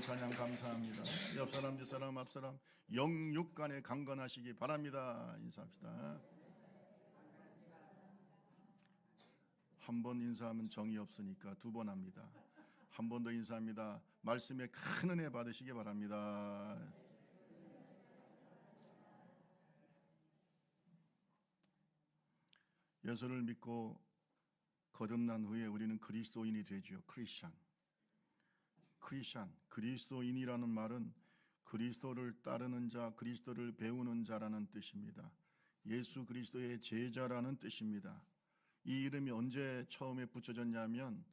찬양 감사합니다. 옆사람, 뒷사람, 앞사람 영육간에 강건하시기 바랍니다. 인사합시다. 한 번 인사하면 정이 없으니까 두 번 합니다. 한 번 더 인사합니다. 말씀에 큰 은혜 받으시기 바랍니다. 예수를 믿고 거듭난 후에 우리는 그리스도인이 되죠. 크리스찬, 그리스도인이라는 말은 그리스도를 따르는 자, 그리스도를 배우는 자라는 뜻입니다. 예수 그리스도의 제자라는 뜻입니다. 이 이름이 언제 처음에 붙여졌냐면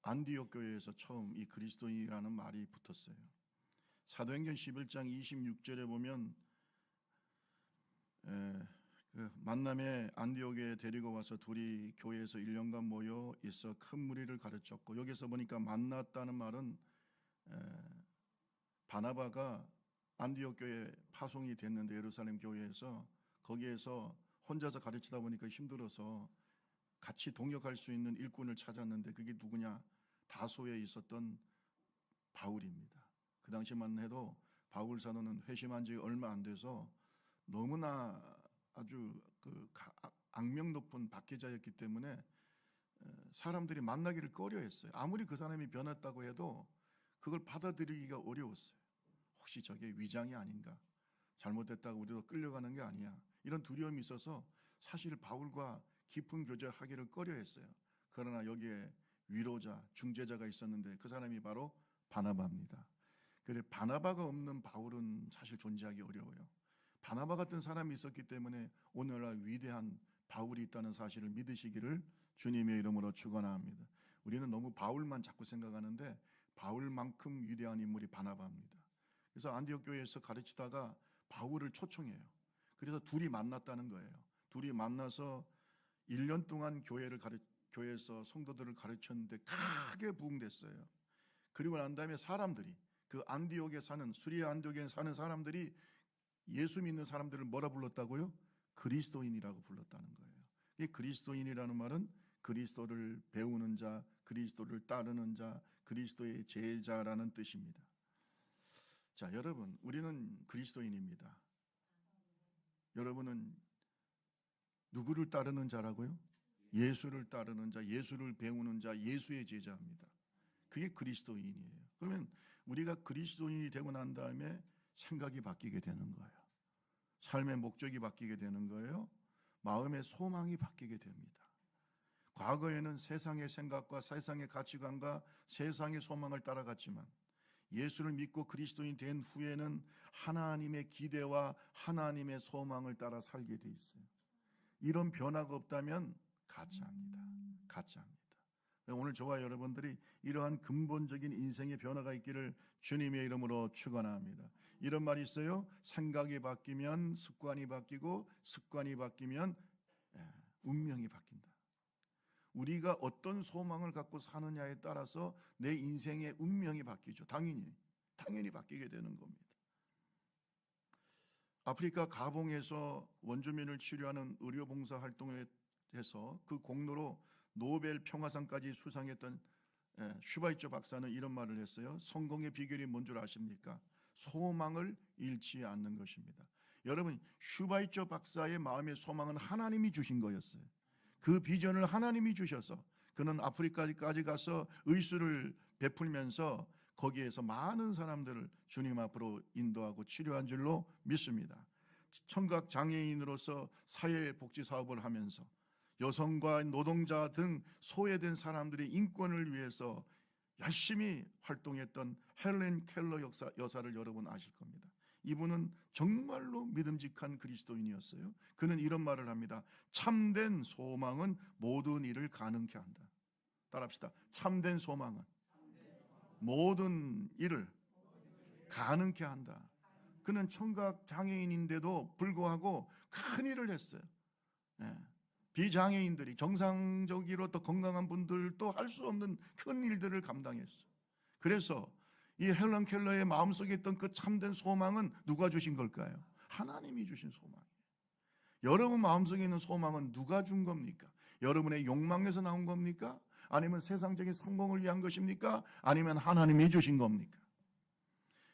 안디옥 교회에서 처음 이 그리스도인이라는 말이 붙었어요. 사도행전 11장 26절에 보면 그 만남에 안디옥에 데리고 와서 둘이 교회에서 1년간 모여 있어 큰 무리를 가르쳤고, 여기서 보니까 만났다는 말은 바나바가 안디옥 교회에 파송이 됐는데 예루살렘 교회에서 거기에서 혼자서 가르치다 보니까 힘들어서 같이 동역할 수 있는 일꾼을 찾았는데 그게 누구냐? 다소에 있었던 바울입니다. 그 당시만 해도 바울 사도는 회심한 지 얼마 안 돼서 너무나 아주 악명 높은 박해자였기 때문에 사람들이 만나기를 꺼려했어요. 아무리 그 사람이 변했다고 해도 그걸 받아들이기가 어려웠어요. 혹시 저게 위장이 아닌가? 잘못됐다고 우리도 끌려가는 게 아니야? 이런 두려움이 있어서 사실 바울과 깊은 교제하기를 꺼려했어요. 그러나 여기에 위로자, 중재자가 있었는데 그 사람이 바로 바나바입니다. 그래, 바나바가 없는 바울은 사실 존재하기 어려워요. 바나바 같은 사람이 있었기 때문에 오늘날 위대한 바울이 있다는 사실을 믿으시기를 주님의 이름으로 축원합니다. 우리는 너무 바울만 자꾸 생각하는데 바울만큼 위대한 인물이 바나바입니다. 그래서 안디옥 교회에서 가르치다가 바울을 초청해요. 그래서 둘이 만났다는 거예요. 둘이 만나서 1년 동안 교회에서 성도들을 가르쳤는데 크게 부흥됐어요. 그리고 난 다음에 사람들이 그 안디옥에 사는 수리아 안디옥에 사는 사람들이 예수 믿는 사람들을 뭐라 불렀다고요? 그리스도인이라고 불렀다는 거예요. 이 그리스도인이라는 말은 그리스도를 배우는 자, 그리스도를 따르는 자, 그리스도의 제자라는 뜻입니다. 자, 여러분, 우리는 그리스도인입니다. 여러분은 누구를 따르는 자라고요? 예수를 따르는 자, 예수를 배우는 자, 예수의 제자입니다. 그게 그리스도인이에요. 그러면 우리가 그리스도인이 되고 난 다음에 생각이 바뀌게 되는 거예요. 삶의 목적이 바뀌게 되는 거예요. 마음의 소망이 바뀌게 됩니다. 과거에는 세상의 생각과 세상의 가치관과 세상의 소망을 따라갔지만 예수를 믿고 그리스도인 된 후에는 하나님의 기대와 하나님의 소망을 따라 살게 돼 있어요. 이런 변화가 없다면 가짜입니다. 가짜입니다. 오늘 저와 여러분들이 이러한 근본적인 인생의 변화가 있기를 주님의 이름으로 축원합니다. 이런 말이 있어요. 생각이 바뀌면 습관이 바뀌고 습관이 바뀌면 운명이 바뀐다. 우리가 어떤 소망을 갖고 사느냐에 따라서 내 인생의 운명이 바뀌죠. 당연히 바뀌게 되는 겁니다. 아프리카 가봉에서 원주민을 치료하는 의료봉사 활동을 해서 그 공로로 노벨 평화상까지 수상했던 슈바이처 박사는 이런 말을 했어요. 성공의 비결이 뭔 줄 아십니까? 소망을 잃지 않는 것입니다. 여러분, 슈바이처 박사의 마음의 소망은 하나님이 주신 거였어요. 그 비전을 하나님이 주셔서 그는 아프리카까지 가서 의술을 베풀면서 거기에서 많은 사람들을 주님 앞으로 인도하고 치료한 줄로 믿습니다. 청각 장애인으로서 사회복지 사업을 하면서 여성과 노동자 등 소외된 사람들의 인권을 위해서 열심히 활동했던 헬렌 켈러 여사를 여러분 아실 겁니다. 이분은 정말로 믿음직한 그리스도인이었어요. 그는 이런 말을 합니다. 참된 소망은 모든 일을 가능케 한다. 따라합시다. 참된 소망은 모든 일을 가능케 한다. 그는 청각 장애인인데도 불구하고 큰 일을 했어요. 비장애인들이 정상적으로 또 건강한 분들도 할 수 없는 큰 일들을 감당했어요. 그래서 이 헬런 켈러의 마음속에 있던 그 참된 소망은 누가 주신 걸까요? 하나님이 주신 소망이에요. 여러분 마음속에 있는 소망은 누가 준 겁니까? 여러분의 욕망에서 나온 겁니까? 아니면 세상적인 성공을 위한 것입니까? 아니면 하나님이 주신 겁니까?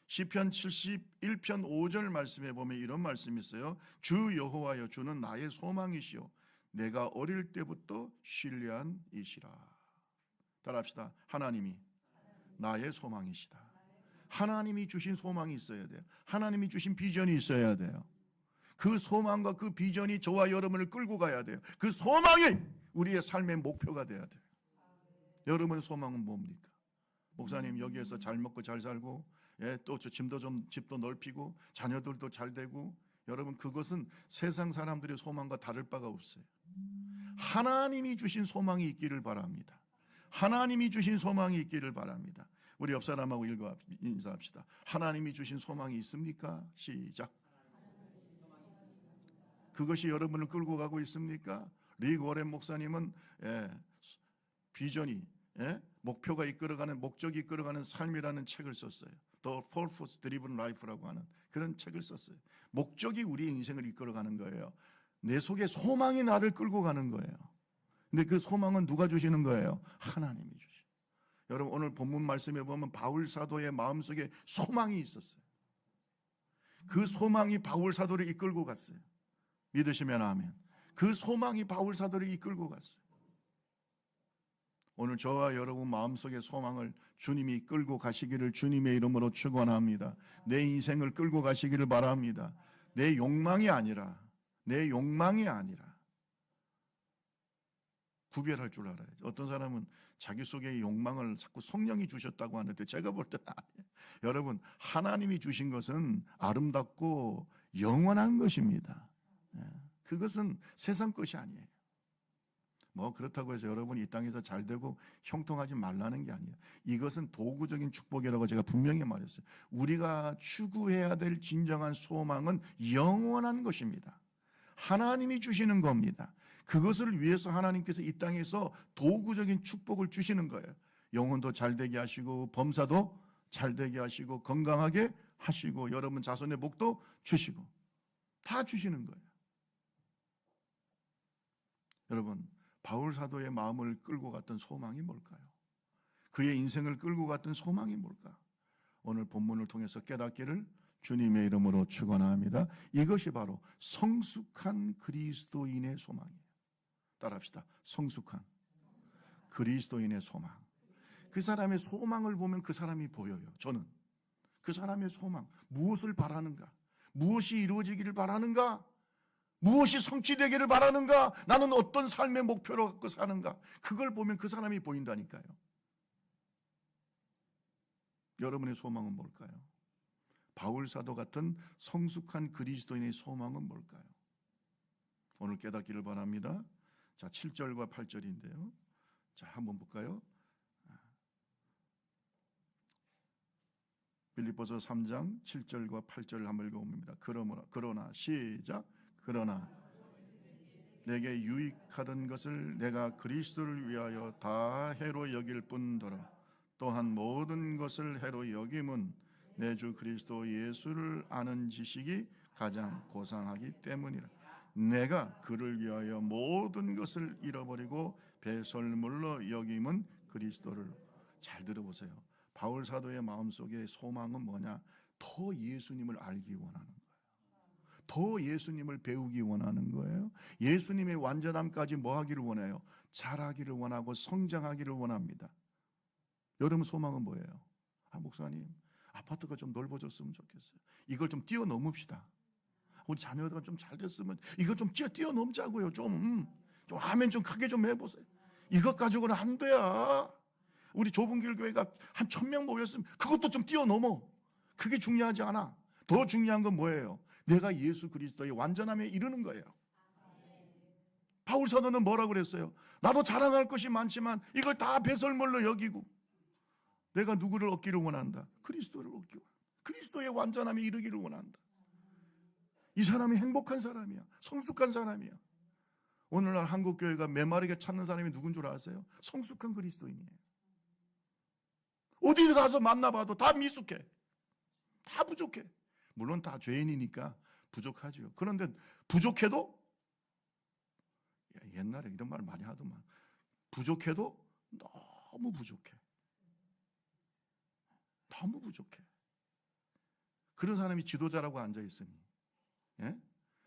시편 71편 5절 말씀에 보면 이런 말씀이 있어요. 주 여호와여, 주는 나의 소망이시요 내가 어릴 때부터 신뢰한 이시라. 따라합시다. 하나님이 나의 소망이시다. 하나님이 주신 소망이 있어야 돼요. 하나님이 주신 비전이 있어야 돼요. 그 소망과 그 비전이 저와 여러분을 끌고 가야 돼요. 그 소망이 우리의 삶의 목표가 돼야 돼요. 여러분의 소망은 뭡니까? 목사님, 여기에서 잘 먹고 잘 살고, 또 집도 넓히고 자녀들도 잘 되고, 여러분, 그것은 세상 사람들의 소망과 다를 바가 없어요. 하나님이 주신 소망이 있기를 바랍니다. 하나님이 주신 소망이 있기를 바랍니다. 우리 옆 사람하고 인사합시다. 하나님이 주신 소망이 있습니까? 시작. 그것이 여러분을 끌고 가고 있습니까? 릭 워렌 목사님은 비전이, 목표가 이끌어가는, 목적이 이끌어가는 삶이라는 책을 썼어요. The Purpose Driven Life라고 하는 그런 책을 썼어요. 목적이 우리의 인생을 이끌어가는 거예요. 내 속에 소망이 나를 끌고 가는 거예요. 근데 그 소망은 누가 주시는 거예요? 하나님이 주시죠. 여러분, 오늘 본문 말씀에 보면 바울 사도의 마음속에 소망이 있었어요. 그 소망이 바울 사도를 이끌고 갔어요. 믿으시면 아멘. 그 소망이 바울 사도를 이끌고 갔어요. 오늘 저와 여러분 마음속의 소망을 주님이 이끌고 가시기를 주님의 이름으로 축원합니다. 내 인생을 끌고 가시기를 바랍니다. 내 욕망이 아니라 구별할 줄 알아야죠. 어떤 사람은 자기 속의 욕망을 자꾸 성령이 주셨다고 하는데 제가 볼 때는 아니에요. 여러분, 하나님이 주신 것은 아름답고 영원한 것입니다. 그것은 세상 것이 아니에요. 뭐 그렇다고 해서 여러분이 이 땅에서 잘 되고 형통하지 말라는 게 아니에요. 이것은 도구적인 축복이라고 제가 분명히 말했어요. 우리가 추구해야 될 진정한 소망은 영원한 것입니다. 하나님이 주시는 겁니다. 그것을 위해서 하나님께서 이 땅에서 도구적인 축복을 주시는 거예요. 영혼도 잘 되게 하시고 범사도 잘 되게 하시고 건강하게 하시고 여러분 자손의 복도 주시고 다 주시는 거예요. 여러분, 바울 사도의 마음을 끌고 갔던 소망이 뭘까요? 그의 인생을 끌고 갔던 소망이 뭘까? 오늘 본문을 통해서 깨닫기를 주님의 이름으로 축원합니다. 이것이 바로 성숙한 그리스도인의 소망이에요. 따라합시다. 성숙한 그리스도인의 소망. 그 사람의 소망을 보면 그 사람이 보여요. 저는 그 사람의 소망, 무엇을 바라는가? 무엇이 이루어지기를 바라는가? 무엇이 성취되기를 바라는가? 나는 어떤 삶의 목표로 갖고 사는가? 그걸 보면 그 사람이 보인다니까요. 여러분의 소망은 뭘까요? 바울 사도 같은 성숙한 그리스도인의 소망은 뭘까요? 오늘 깨닫기를 바랍니다. 자, 7절과 8절인데요. 자, 한번 볼까요? 빌립보서 3장 7절과 8절을 한번 읽어봅니다. 그러나 시작. 그러나 내게 유익하던 것을 내가 그리스도를 위하여 다 해로 여길 뿐더러 또한 모든 것을 해로 여김은 내 주 그리스도 예수를 아는 지식이 가장 고상하기 때문이라. 내가 그를 위하여 모든 것을 잃어버리고 배설물로 여김은 그리스도를. 잘 들어보세요. 바울 사도의 마음속에 소망은 뭐냐? 더 예수님을 알기 원하는 거예요. 더 예수님을 배우기 원하는 거예요. 예수님의 완전함까지 뭐 하기를 원해요? 자라기를 원하고 성장하기를 원합니다. 여러분 소망은 뭐예요? 목사님, 아파트가 좀 넓어졌으면 좋겠어요. 이걸 좀 뛰어넘읍시다. 우리 자녀가 좀 잘 됐으면 이걸 좀 뛰어넘자고요. 좀 아멘 좀 크게 좀 해보세요. 이것 가지고는 안 돼야. 우리 좁은 길 교회가 한 1000명 모였으면 그것도 좀 뛰어넘어. 그게 중요하지 않아. 더 중요한 건 뭐예요? 내가 예수 그리스도의 완전함에 이르는 거예요. 바울 사도는 뭐라고 그랬어요? 나도 자랑할 것이 많지만 이걸 다 배설물로 여기고 내가 누구를 얻기를 원한다? 그리스도를 얻기 원한다. 그리스도의 완전함에 이르기를 원한다. 이 사람이 행복한 사람이야. 성숙한 사람이야. 오늘날 한국교회가 메마르게 찾는 사람이 누군 줄 아세요? 성숙한 그리스도인이에요. 어디 가서 만나봐도 다 미숙해. 다 부족해. 물론 다 죄인이니까 부족하죠. 그런데 부족해도 옛날에 이런 말 많이 하더만 부족해도 너무 부족해. 너무 부족해. 그런 사람이 지도자라고 앉아있으니, 예?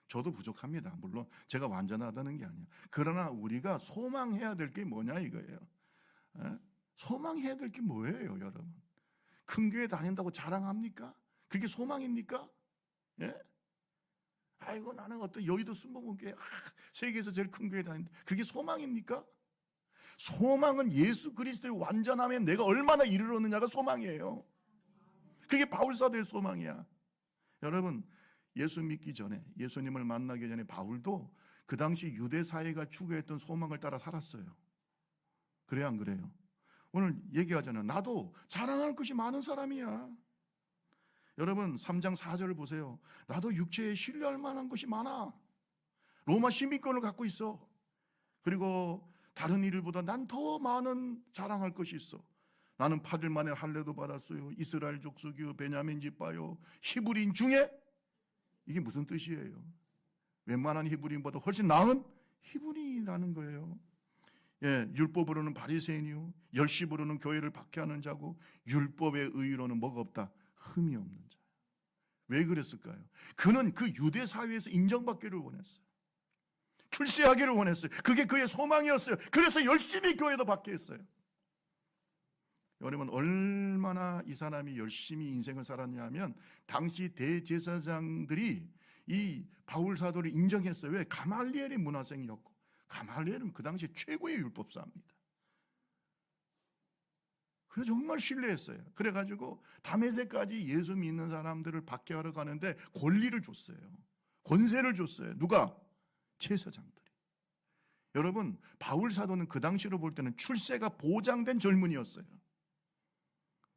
저도 부족합니다. 물론 제가 완전하다는 게 아니야. 그러나 우리가 소망해야 될 게 뭐냐 이거예요. 예? 소망해야 될 게 뭐예요, 여러분? 큰 교회 다닌다고 자랑합니까? 그게 소망입니까? 예? 아이고 나는 어떤 여의도 순복음교회 세계에서 제일 큰 교회 다닌다. 그게 소망입니까? 소망은 예수 그리스도의 완전함에 내가 얼마나 이르렀느냐가 소망이에요. 그게 바울사도의 소망이야. 여러분, 예수 믿기 전에, 예수님을 만나기 전에 바울도 그 당시 유대 사회가 추구했던 소망을 따라 살았어요. 그래요, 안 그래요? 오늘 얘기하잖아요. 나도 자랑할 것이 많은 사람이야. 여러분 3장 4절을 보세요. 나도 육체에 신뢰할 만한 것이 많아. 로마 시민권을 갖고 있어. 그리고 다른 이들보다 난 더 많은 자랑할 것이 있어. 나는 8일 만에 할례도 받았어요. 이스라엘 족속이요 베냐민 지파요 히브리인 중에, 이게 무슨 뜻이에요? 웬만한 히브리인보다 훨씬 나은 히브리인이라는 거예요. 예, 율법으로는 바리새인이요 열심으로는 교회를 박해하는 자고 율법의 의로는 뭐가 없다? 흠이 없는 자. 왜 그랬을까요? 그는 그 유대 사회에서 인정받기를 원했어요. 출세하기를 원했어요. 그게 그의 소망이었어요. 그래서 열심히 교회도 박해했어요. 여러분 얼마나 이 사람이 열심히 인생을 살았냐 하면 당시 대제사장들이 이 바울 사도를 인정했어요. 왜? 가말리엘의 문화생이었고, 가말리엘은 그 당시 최고의 율법사입니다. 그래서 정말 신뢰했어요. 그래가지고 다메섹까지 예수 믿는 사람들을 박해하러 가는데 권리를 줬어요. 권세를 줬어요. 누가? 제사장들이. 여러분 바울 사도는 그 당시로 볼 때는 출세가 보장된 젊은이였어요.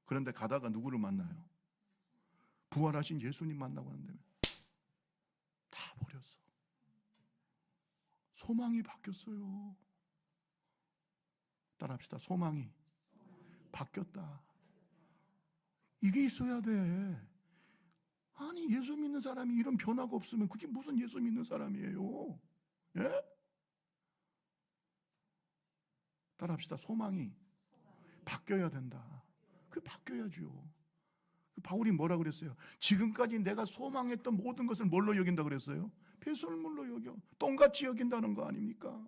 그런데 가다가 누구를 만나요? 부활하신 예수님 만나고 하는데 다 버렸어. 소망이 바뀌었어요. 따라합시다. 소망이 바뀌었다. 이게 있어야 돼. 아니 예수 믿는 사람이 이런 변화가 없으면 그게 무슨 예수 믿는 사람이에요? 예? 따라합시다. 소망이 바뀌어야 된다. 그게 바뀌어야죠. 바울이 뭐라 그랬어요? 지금까지 내가 소망했던 모든 것을 뭘로 여긴다 그랬어요? 배설물로 여겨. 똥같이 여긴다는 거 아닙니까?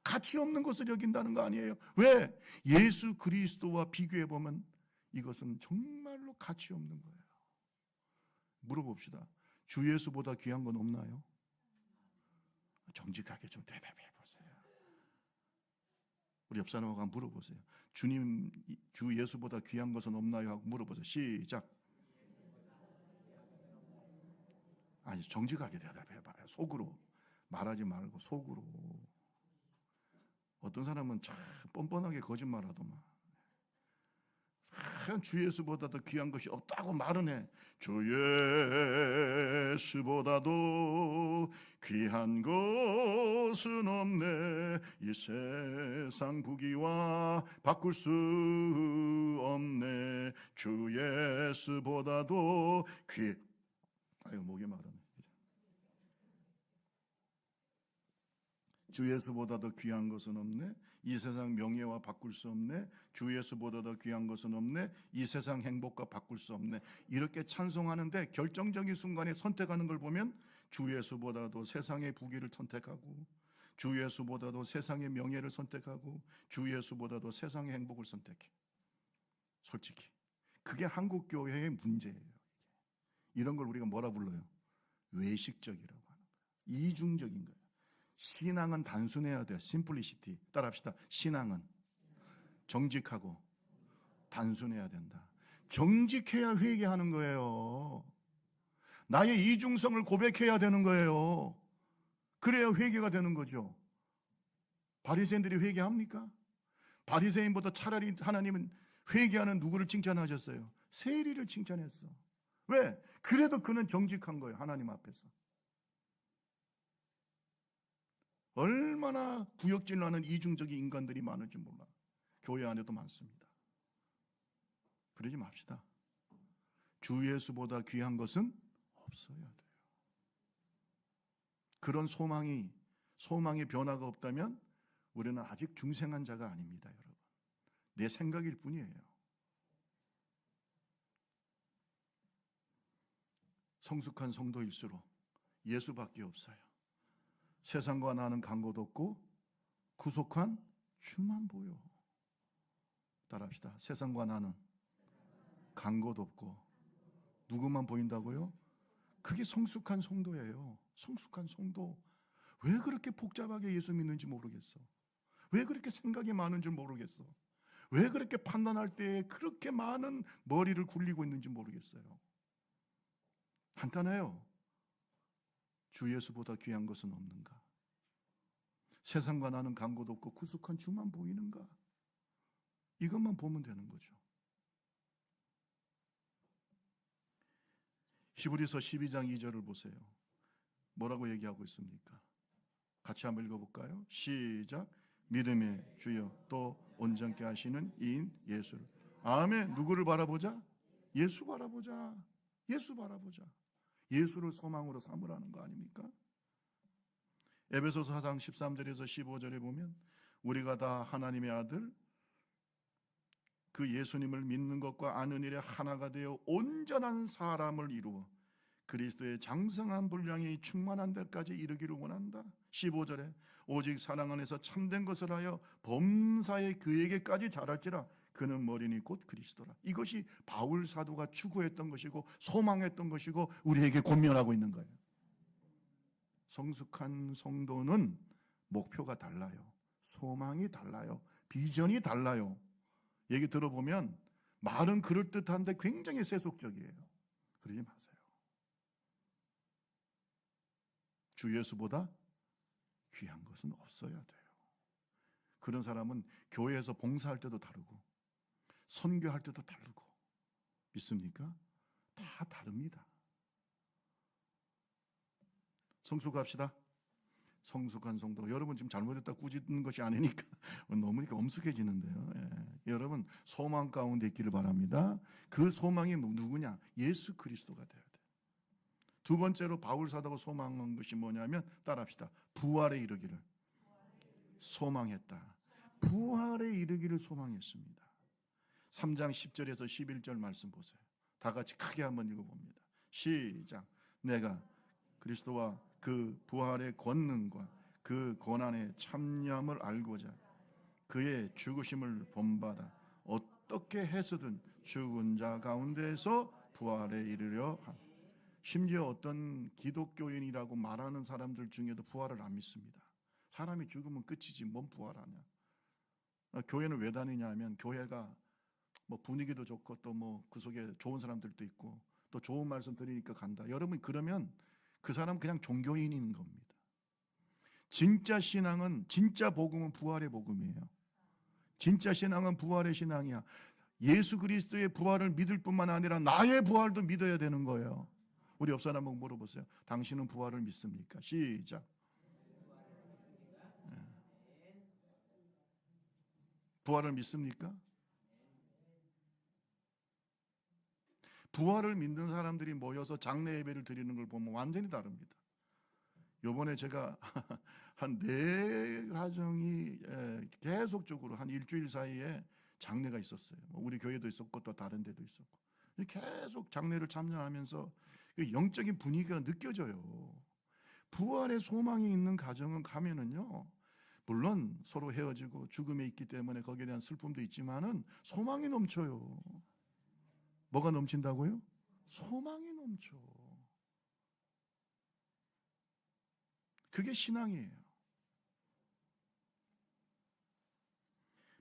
가치 없는 것을 여긴다는 거 아니에요? 왜? 예수 그리스도와 비교해보면 이것은 정말로 가치 없는 거예요. 물어봅시다. 주 예수보다 귀한 건 없나요? 정직하게 좀 대답해 보세요. 우리 옆 사람하고 한번 물어보세요. 주님, 주 예수보다 귀한 것은 없나요? 하고 물어보세요. 시작. 아니 정직하게 대답해봐요. 속으로 말하지 말고 속으로. 어떤 사람은 참 뻔뻔하게 거짓말하더만. 주 예수보다 더 귀한 것이 없다고 말은 해. 주 예수보다도 귀한 것은 없네. 이 세상 부귀와 바꿀 수 없네. 주 예수보다도 아이고 목이 마르네. 주 예수보다 더 귀한 것은 없네. 이 세상 명예와 바꿀 수 없네. 주 예수보다 더 귀한 것은 없네. 이 세상 행복과 바꿀 수 없네. 이렇게 찬송하는데 결정적인 순간에 선택하는 걸 보면 주 예수보다도 세상의 부귀를 선택하고, 주 예수보다도 세상의 명예를 선택하고, 주 예수보다도 세상의 행복을 선택해. 솔직히 그게 한국 교회의 문제예요. 이런 걸 우리가 뭐라 불러요? 외식적이라고 하는 거예요. 이중적인 거예요. 신앙은 단순해야 돼요. 심플리시티. 따라합시다. 신앙은 정직하고 단순해야 된다. 정직해야 회개하는 거예요. 나의 이중성을 고백해야 되는 거예요. 그래야 회개가 되는 거죠. 바리새인들이 회개합니까? 바리새인보다 차라리 하나님은 회개하는 누구를 칭찬하셨어요? 세리를 칭찬했어. 왜? 그래도 그는 정직한 거예요. 하나님 앞에서. 얼마나 구역질을 하는 이중적인 인간들이 많을 줄 몰라. 교회 안에도 많습니다. 그러지 맙시다. 주 예수보다 귀한 것은 없어야 돼요. 그런 소망의 변화가 없다면 우리는 아직 중생한 자가 아닙니다, 여러분. 내 생각일 뿐이에요. 성숙한 성도일수록 예수밖에 없어요. 세상과 나는 간 곳 없고 구속한 주만 보여. 따라합시다. 세상과 나는 간 곳 없고 누구만 보인다고요? 그게 성숙한 성도예요. 성숙한 성도. 왜 그렇게 복잡하게 예수 믿는지 모르겠어. 왜 그렇게 생각이 많은 줄 모르겠어. 왜 그렇게 판단할 때 그렇게 많은 머리를 굴리고 있는지 모르겠어요. 간단해요. 주 예수보다 귀한 것은 없는가? 세상과 나는 간 곳 없고 구속한 주만 보이는가? 이것만 보면 되는 거죠. 히브리서 12장 2절을 보세요. 뭐라고 얘기하고 있습니까? 같이 한번 읽어볼까요? 시작. 믿음의 주여 또 온전케 하시는 이인 예수를. 아멘. 누구를 바라보자? 예수 바라보자. 예수 바라보자. 예수를 소망으로 삼으라는 거 아닙니까? 에베소서 4장 13절에서 15절에 보면 우리가 다 하나님의 아들 그 예수님을 믿는 것과 아는 일에 하나가 되어 온전한 사람을 이루어 그리스도의 장성한 분량이 충만한 데까지 이르기를 원한다. 15절에 오직 사랑 안에서 참된 것을 하여 범사에 그에게까지 자랄지라 그는 머리니 곧 그리스도라. 이것이 바울 사도가 추구했던 것이고 소망했던 것이고 우리에게 권면하고 있는 거예요. 성숙한 성도는 목표가 달라요. 소망이 달라요. 비전이 달라요. 얘기 들어보면 말은 그럴듯한데 굉장히 세속적이에요. 그러지 마세요. 주 예수보다 귀한 것은 없어야 돼요. 그런 사람은 교회에서 봉사할 때도 다르고 선교할 때도 다르고 믿습니까? 다 다릅니다. 성숙합시다. 성숙한 성도. 여러분 지금 잘못했다 꾸짖는 것이 아니니까 너무 이렇게 엄숙해지는데요. 예. 여러분 소망 가운데 있기를 바랍니다. 그 소망이 누구냐? 예수 그리스도가 돼야 돼요. 두 번째로 바울 사도가 소망한 것이 뭐냐면 따라합시다. 부활에 이르기를 소망했다. 부활에 이르기를 소망했습니다. 3장 10절에서 11절 말씀 보세요. 다 같이 크게 한번 읽어봅니다. 시작. 내가 그리스도와 그 부활의 권능과 그 고난의 참념을 알고자 그의 죽으심을 본받아 어떻게 해서든 죽은 자 가운데서 부활에 이르려 함. 심지어 어떤 기독교인이라고 말하는 사람들 중에도 부활을 안 믿습니다. 사람이 죽으면 끝이지 뭔 부활하냐. 교회는 왜 다니냐 하면 교회가 뭐 분위기도 좋고 또 뭐 그 속에 좋은 사람들도 있고 또 좋은 말씀 들으니까 간다. 여러분 그러면 그 사람 그냥 종교인인 겁니다. 진짜 신앙은 진짜 복음은 부활의 복음이에요. 진짜 신앙은 부활의 신앙이야. 예수 그리스도의 부활을 믿을 뿐만 아니라 나의 부활도 믿어야 되는 거예요. 우리 옆 사람 한번 물어보세요. 당신은 부활을 믿습니까? 시작. 네. 부활을 믿습니까? 부활을 믿는 사람들이 모여서 장례 예배를 드리는 걸 보면 완전히 다릅니다. 요번에 제가 한 4가정이 계속적으로 한 일주일 사이에 장례가 있었어요. 우리 교회도 있었고 또 다른 데도 있었고 계속 장례를 참여하면서 영적인 분위기가 느껴져요. 부활의 소망이 있는 가정은 가면은요, 물론 서로 헤어지고 죽음에 있기 때문에 거기에 대한 슬픔도 있지만은 소망이 넘쳐요. 뭐가 넘친다고요? 소망이 넘쳐. 그게 신앙이에요.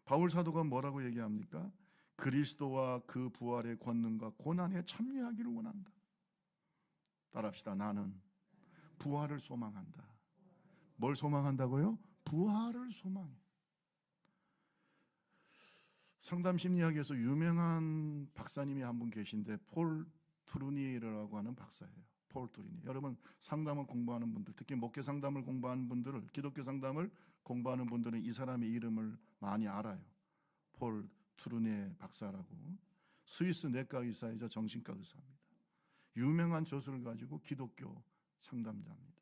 바울 사도가 뭐라고 얘기합니까? 그리스도와 그 부활의 권능과 고난에 참여하기를 원한다. 따라합시다. 나는 부활을 소망한다. 뭘 소망한다고요? 부활을 소망해. 상담심리학에서 유명한 박사님이 한 분 계신데 폴 트루니라고 하는 박사예요. 폴 트루니. 여러분 상담을 공부하는 분들, 특히 목회 상담을 공부하는 분들을, 기독교 상담을 공부하는 분들은 이 사람의 이름을 많이 알아요. 폴 트루니 박사라고. 스위스 내과 의사이자 정신과 의사입니다. 유명한 저술을 가지고 기독교 상담자입니다.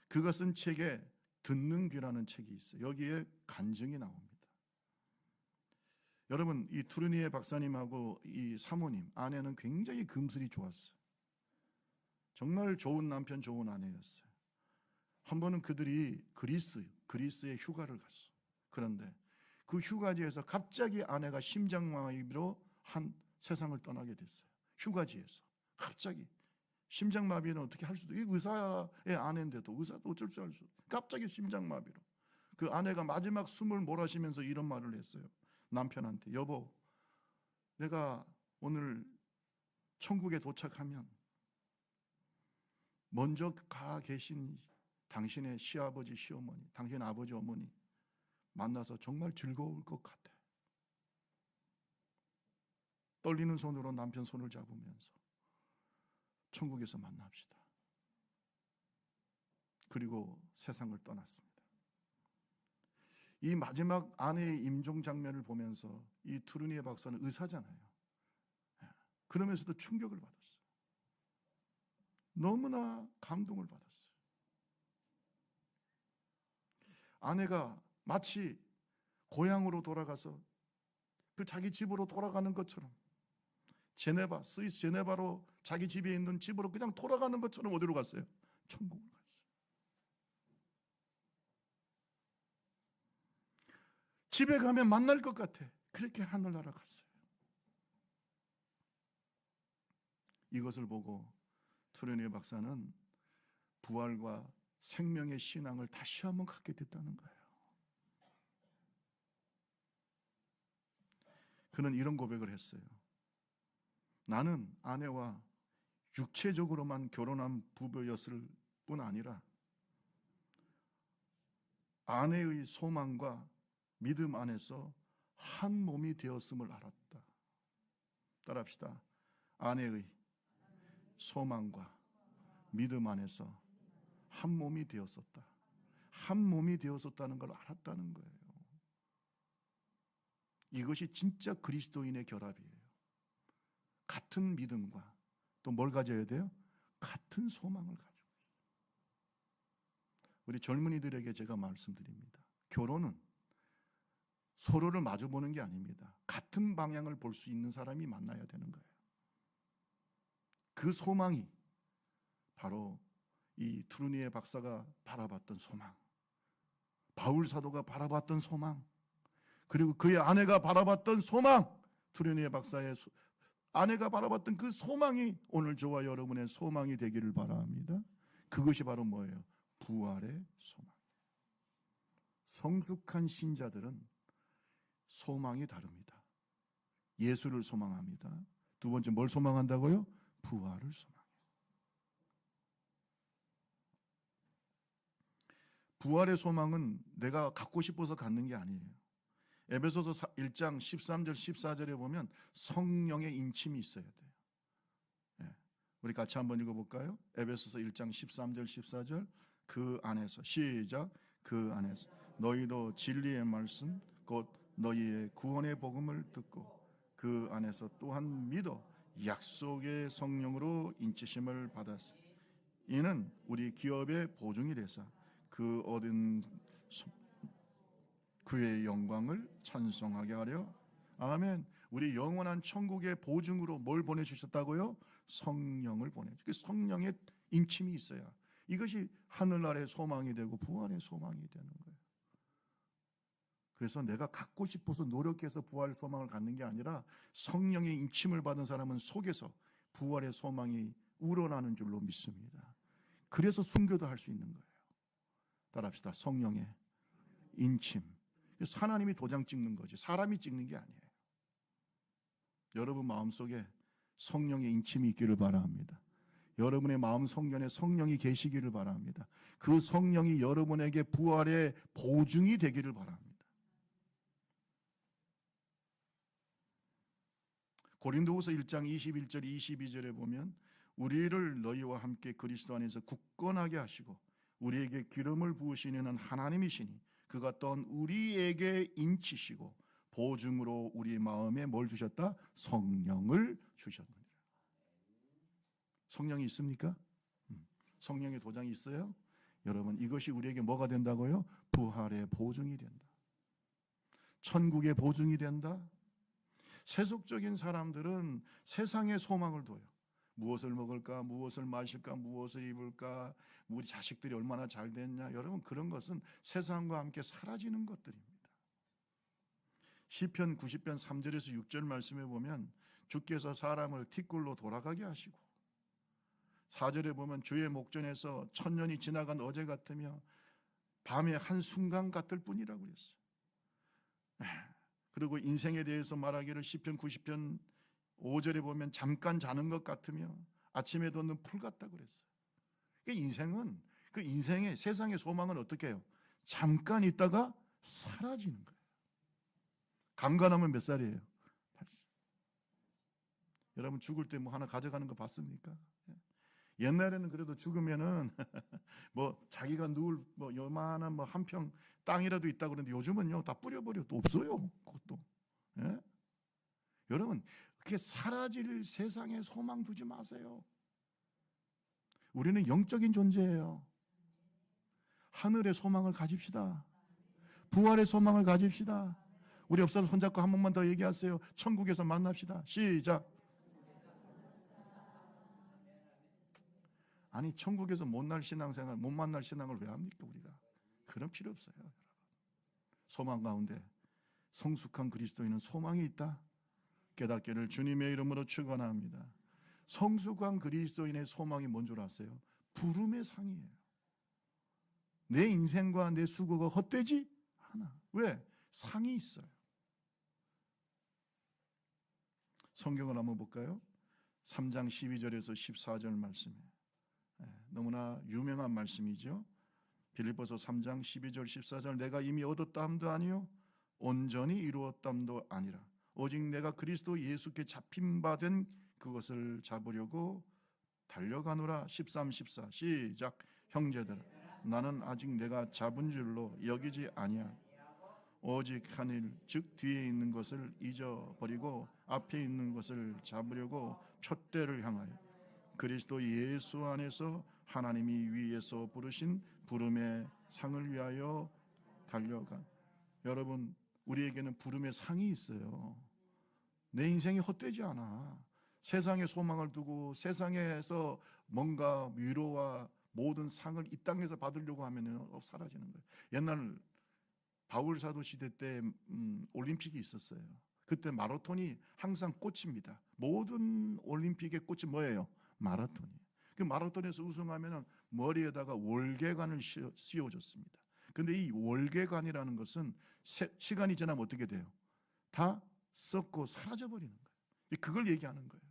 그가 쓴 책에 듣는 귀라는 책이 있어요. 여기에 간증이 나옵니다. 여러분, 이 투르니에 박사님하고 이 사모님, 아내는 굉장히 금슬이 좋았어요. 정말 좋은 남편, 좋은 아내였어요. 한 번은 그들이 그리스에 휴가를 갔어. 그런데 그 휴가지에서 갑자기 아내가 심장마비로 세상을 떠나게 됐어요. 휴가지에서 갑자기. 심장마비는 어떻게 할 수도, 이 의사의 아내인데도, 의사도 어쩔 줄 알 수, 갑자기 심장마비로. 그 아내가 마지막 숨을 몰아쉬면서 이런 말을 했어요. 남편한테, 여보, 내가 오늘 천국에 도착하면 먼저 가 계신 당신의 시아버지, 시어머니, 당신 아버지, 어머니 만나서 정말 즐거울 것 같아. 떨리는 손으로 남편 손을 잡으면서 천국에서 만납시다. 그리고 세상을 떠났습니다. 이 마지막 아내의 임종 장면을 보면서 이 투르니에 박사는 의사잖아요. 그러면서도 충격을 받았어요. 너무나 감동을 받았어요. 아내가 마치 고향으로 돌아가서 그 자기 집으로 돌아가는 것처럼, 스위스 제네바로 자기 집에 있는 집으로 그냥 돌아가는 것처럼 어디로 갔어요? 천국을 갔어요. 집에 가면 만날 것 같아. 그렇게 하늘나라 갔어요. 이것을 보고 투르니에 박사는 부활과 생명의 신앙을 다시 한번 갖게 됐다는 거예요. 그는 이런 고백을 했어요. 나는 아내와 육체적으로만 결혼한 부부였을 뿐 아니라 아내의 소망과 믿음 안에서 한 몸이 되었음을 알았다. 따라합시다. 아내의 소망과 믿음 안에서 한 몸이 되었었다. 한 몸이 되었었다는 걸 알았다는 거예요. 이것이 진짜 그리스도인의 결합이에요. 같은 믿음과 또 뭘 가져야 돼요? 같은 소망을 가지고 있어요. 우리 젊은이들에게 제가 말씀드립니다. 결혼은 서로를 마주보는 게 아닙니다. 같은 방향을 볼 수 있는 사람이 만나야 되는 거예요. 그 소망이 바로 이 투르니에 박사가 바라봤던 소망, 바울 사도가 바라봤던 소망, 그리고 그의 아내가 바라봤던 소망, 투르니에 박사의 아내가 바라봤던 그 소망이 오늘 저와 여러분의 소망이 되기를 바랍니다. 그것이 바로 뭐예요? 부활의 소망. 성숙한 신자들은 소망이 다릅니다. 예수를 소망합니다. 두 번째 뭘 소망한다고요? 부활을 소망해요. 부활의 소망은 내가 갖고 싶어서 갖는 게 아니에요. 에베소서 1장 13절 14절에 보면 성령의 인침이 있어야 돼요. 우리 같이 한번 읽어볼까요? 에베소서 1장 13절 14절. 그 안에서, 시작, 그 안에서 너희도 진리의 말씀 곧 너희의 구원의 복음을 듣고 그 안에서 또한 믿어 약속의 성령으로 인치심을 받았으니 이는 우리 기업의 보증이 되사 그 얻은 그의 영광을 찬송하게 하려. 아멘. 우리 영원한 천국의 보증으로 뭘 보내주셨다고요? 성령을 보내주셨어요. 그 성령의 인침이 있어야 이것이 하늘나라의 소망이 되고 부활의 소망이 되는 거예요. 그래서 내가 갖고 싶어서 노력해서 부활의 소망을 갖는 게 아니라 성령의 인침을 받은 사람은 속에서 부활의 소망이 우러나는 줄로 믿습니다. 그래서 순교도 할 수 있는 거예요. 따라합시다. 성령의 인침. 그래서 하나님이 도장 찍는 거지 사람이 찍는 게 아니에요. 여러분 마음속에 성령의 인침이 있기를 바랍니다. 여러분의 마음 성전에 성령이 계시기를 바랍니다. 그 성령이 여러분에게 부활의 보증이 되기를 바랍니다. 고린도후서 1장 21절 22절에 보면 우리를 너희와 함께 그리스도 안에서 굳건하게 하시고 우리에게 기름을 부으시는 하나님이시니 그가 또한 우리에게 인치시고 보증으로 우리 마음에 뭘 주셨다? 성령을 주셨느니라. 성령이 있습니까? 성령의 도장이 있어요? 여러분 이것이 우리에게 뭐가 된다고요? 부활의 보증이 된다. 천국의 보증이 된다. 세속적인 사람들은 세상에 소망을 둬요. 무엇을 먹을까, 무엇을 마실까, 무엇을 입을까, 우리 자식들이 얼마나 잘 됐냐. 여러분, 그런 것은 세상과 함께 사라지는 것들입니다. 시편 90편 3절에서 6절 말씀에 보면 주께서 사람을 티끌로 돌아가게 하시고, 4절에 보면 주의 목전에서 천년이 지나간 어제 같으며 밤의 한순간 같을 뿐이라고 그랬어요. 그리고 인생에 대해서 말하기를 시편 90편 5절에 보면 잠깐 자는 것 같으며 아침에 돋는 풀 같다고 그랬어요. 인생은, 그 인생의 세상의 소망은 어떻게 해요? 잠깐 있다가 사라지는 거예요. 강간하면 몇 살이에요? 80. 여러분, 죽을 때 뭐 하나 가져가는 거 봤습니까? 옛날에는 그래도 죽으면은 뭐 자기가 누울 뭐 요만한 뭐 한 평 땅이라도 있다고 그러는데 요즘은요 다 뿌려버려. 또 없어요, 그것도. 예? 여러분, 그게 사라질 세상에 소망 두지 마세요. 우리는 영적인 존재예요. 하늘의 소망을 가집시다. 부활의 소망을 가집시다. 우리 옆 사람 손잡고 한 번만 더 얘기하세요. 천국에서 만납시다. 시작. 아니, 천국에서 못 만날 신앙을 왜 합니까? 우리가 그런 필요 없어요. 여러분. 소망 가운데 성숙한 그리스도인은 소망이 있다 깨닫기를 주님의 이름으로 축원합니다. 성숙한 그리스도인의 소망이 뭔 줄 아세요? 부름의 상이에요. 내 인생과 내 수고가 헛되지 않아. 왜? 상이 있어요. 성경을 한번 볼까요? 3장 12절에서 14절 말씀에 너무나 유명한 말씀이죠. 빌립보서 3장 12절 14절 내가 이미 얻었다함도 아니요 온전히 이루었다함도 아니라 오직 내가 그리스도 예수께 잡힌 바 된 그것을 잡으려고 달려가노라. 13, 14 시작. 형제들아 나는 아직 내가 잡은 줄로 여기지 아니하 오직 한 일 즉 뒤에 있는 것을 잊어버리고 앞에 있는 것을 잡으려고 표대를 향하여 그리스도 예수 안에서 하나님이 위에서 부르신 부름의 상을 위하여 달려간. 여러분, 우리에게는 부름의 상이 있어요. 내 인생이 헛되지 않아. 세상에 소망을 두고 세상에서 뭔가 위로와 모든 상을 이 땅에서 받으려고 하면 사라지는 거예요. 옛날 바울 사도 시대 때 올림픽이 있었어요. 그때 마라톤이 항상 꽃입니다. 모든 올림픽의 꽃이 뭐예요? 마라톤이에요. 그 마라톤에서 우승하면 머리에다가 월계관을 씌워줬습니다. 그런데 이 월계관이라는 것은 시간이 지나면 어떻게 돼요? 다 썩고 사라져버리는 거예요. 그걸 얘기하는 거예요.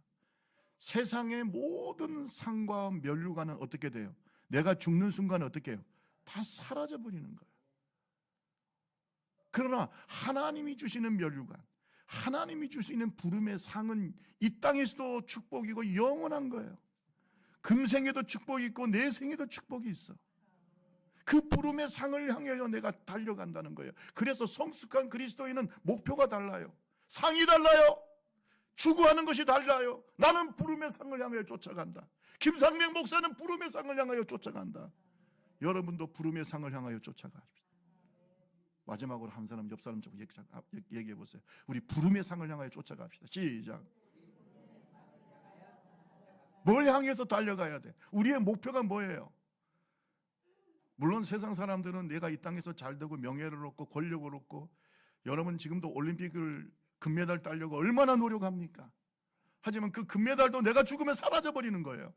세상의 모든 상과 면류관은 어떻게 돼요? 내가 죽는 순간 어떻게 해요? 다 사라져버리는 거예요. 그러나 하나님이 주시는 면류관, 하나님이 주시는 부름의 상은 이 땅에서도 축복이고 영원한 거예요. 금생에도 축복이 있고 내생에도 축복이 있어. 그 부름의 상을 향하여 내가 달려간다는 거예요. 그래서 성숙한 그리스도인은 목표가 달라요. 상이 달라요. 추구하는 것이 달라요. 나는 부름의 상을 향하여 쫓아간다. 김상명 목사는 부름의 상을 향하여 쫓아간다. 여러분도 부름의 상을 향하여 쫓아가십시다. 마지막으로 한 사람 옆 사람 좀 얘기해 보세요. 우리 부름의 상을 향하여 쫓아갑시다. 시작. 뭘 향해서 달려가야 돼? 우리의 목표가 뭐예요? 물론 세상 사람들은 내가 이 땅에서 잘 되고 명예를 얻고 권력을 얻고, 여러분 지금도 올림픽을 금메달 따려고 얼마나 노력합니까? 하지만 그 금메달도 내가 죽으면 사라져 버리는 거예요.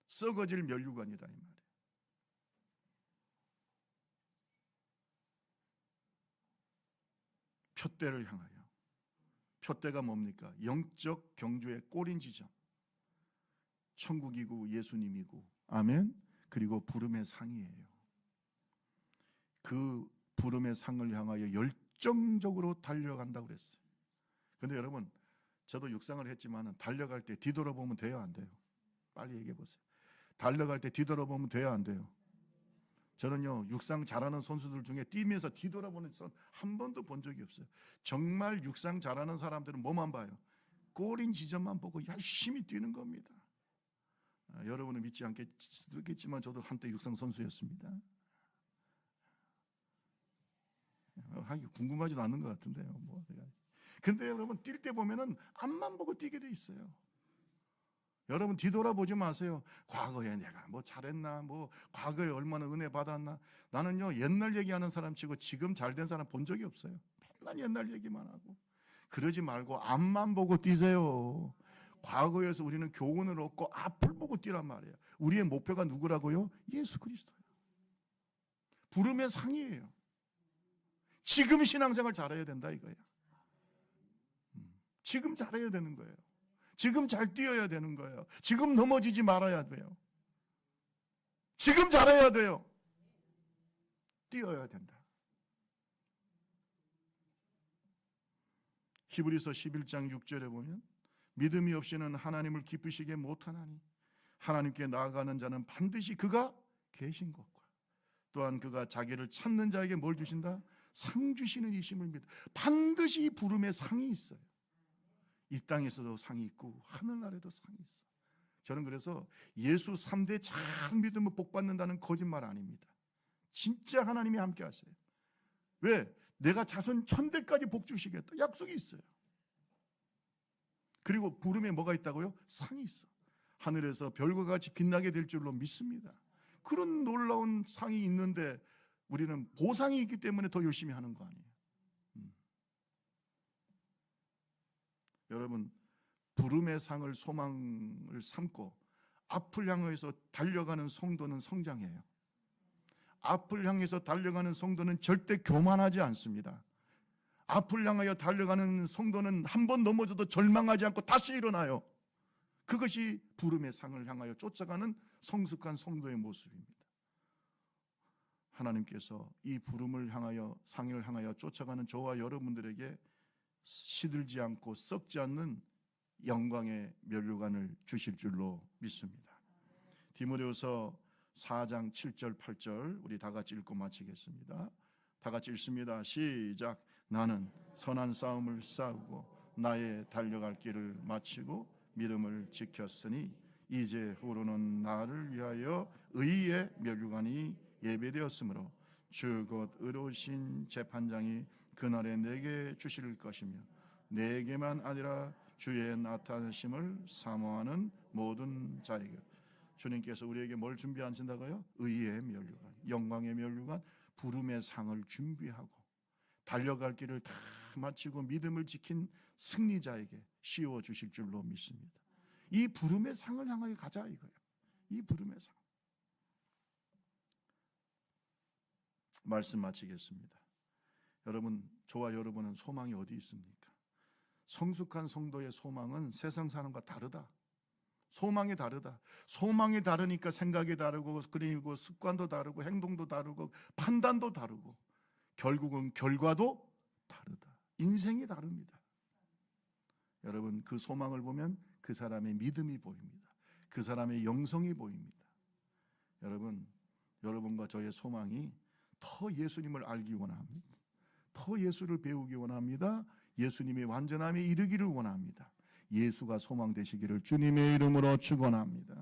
썩어질 면류관이다 이 말이에요. 표대를 향하여. 표대가 뭡니까? 영적 경주의 꼬린 지점. 천국이고 예수님이고, 아멘. 그리고 부름의 상이에요. 그 부름의 상을 향하여 열정적으로 달려간다고 그랬어요. 그런데 여러분, 저도 육상을 했지만 달려갈 때 뒤돌아보면 돼요, 안 돼요? 빨리 얘기해 보세요. 달려갈 때 뒤돌아보면 돼요, 안 돼요? 저는요, 육상 잘하는 선수들 중에 뛰면서 뒤돌아보는 선 한 번도 본 적이 없어요. 정말 육상 잘하는 사람들은 뭐만 봐요? 꼬린 지점만 보고 열심히 뛰는 겁니다. 여러분은 믿지 않겠지만 저도 한때 육상 선수였습니다. 하기 궁금하지도 않는 것 같은데요. 뭐 내가 근데 여러분 뛸 때 보면은 앞만 보고 뛰게 돼 있어요. 여러분 뒤돌아보지 마세요. 과거에 내가 뭐 잘했나, 뭐 과거에 얼마나 은혜 받았나. 나는요 옛날 얘기하는 사람 치고 지금 잘된 사람 본 적이 없어요. 맨날 옛날 얘기만 하고. 그러지 말고 앞만 보고 뛰세요. 과거에서 우리는 교훈을 얻고 앞을 보고 뛰란 말이에요. 우리의 목표가 누구라고요? 예수 그리스도예요. 부름의 상이에요. 지금 신앙생활 잘해야 된다 이거예요. 지금 잘해야 되는 거예요. 지금 잘 뛰어야 되는 거예요. 지금 넘어지지 말아야 돼요. 지금 잘해야 돼요. 뛰어야 된다. 히브리서 11장 6절에 보면 믿음이 없이는 하나님을 기쁘시게 못하나니 하나님께 나아가는 자는 반드시 그가 계신 것과 또한 그가 자기를 찾는 자에게 뭘 주신다? 상 주시는 이심을 믿어. 반드시 부름에 상이 있어요. 이 땅에서도 상이 있고 하늘나라에도 상이 있어. 저는 그래서 예수 3대 잘 믿으면 복 받는다는 거짓말 아닙니다. 진짜 하나님이 함께 하세요. 왜? 내가 자손 1000대까지 복 주시겠다 약속이 있어요. 그리고 부름에 뭐가 있다고요? 상이 있어. 하늘에서 별과 같이 빛나게 될 줄로 믿습니다. 그런 놀라운 상이 있는데 우리는 보상이 있기 때문에 더 열심히 하는 거 아니에요. 여러분 부름의 상을 소망을 삼고 앞을 향해서 달려가는 성도는 성장해요. 앞을 향해서 달려가는 성도는 절대 교만하지 않습니다. 앞을 향하여 달려가는 성도는 한 번 넘어져도 절망하지 않고 다시 일어나요. 그것이 부름의 상을 향하여 쫓아가는 성숙한 성도의 모습입니다. 하나님께서 이 부름을 향하여 상을 향하여 쫓아가는 저와 여러분들에게 시들지 않고 썩지 않는 영광의 면류관을 주실 줄로 믿습니다. 디모데후서 4장 7절 8절 우리 다 같이 읽고 마치겠습니다. 다 같이 읽습니다. 시작. 나는 선한 싸움을 싸우고 나의 달려갈 길을 마치고 믿음을 지켰으니 이제 후로는 나를 위하여 의의 면류관이 예배되었으므로 주 곧 의로우신 재판장이 그날에 내게 주실 것이며 내게만 아니라 주의 나타나심을 사모하는 모든 자에게 주님께서 우리에게 뭘 준비하신다고요? 의의 면류관, 영광의 면류관, 부름의 상을 준비하고 달려갈 길을 다 마치고 믿음을 지킨 승리자에게 씌워 주실 줄로 믿습니다. 이 부름의 상을 향하여 가자 이거예요. 이 부름의 상. 말씀 마치겠습니다. 여러분, 저와 여러분은 소망이 어디 있습니까? 성숙한 성도의 소망은 세상 사람과 다르다. 소망이 다르다. 소망이 다르니까 생각이 다르고 그리고 습관도 다르고 행동도 다르고 판단도 다르고 결국은 결과도 다르다. 인생이 다릅니다. 여러분 그 소망을 보면 그 사람의 믿음이 보입니다. 그 사람의 영성이 보입니다. 여러분, 여러분과 저의 소망이 더 예수님을 알기 원합니다. 더 예수를 배우기 원합니다. 예수님의 완전함에 이르기를 원합니다. 예수가 소망 되시기를 주님의 이름으로 축원합니다.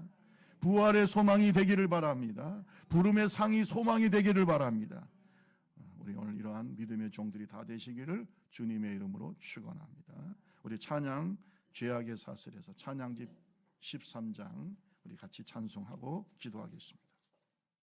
부활의 소망이 되기를 바랍니다. 부름의 상이 소망이 되기를 바랍니다. 우리 오늘 이러한 믿음의 종들이 다 되시기를 주님의 이름으로 축원합니다. 우리 찬양 죄악의 사슬에서 찬양집 13장 우리 같이 찬송하고 기도하겠습니다.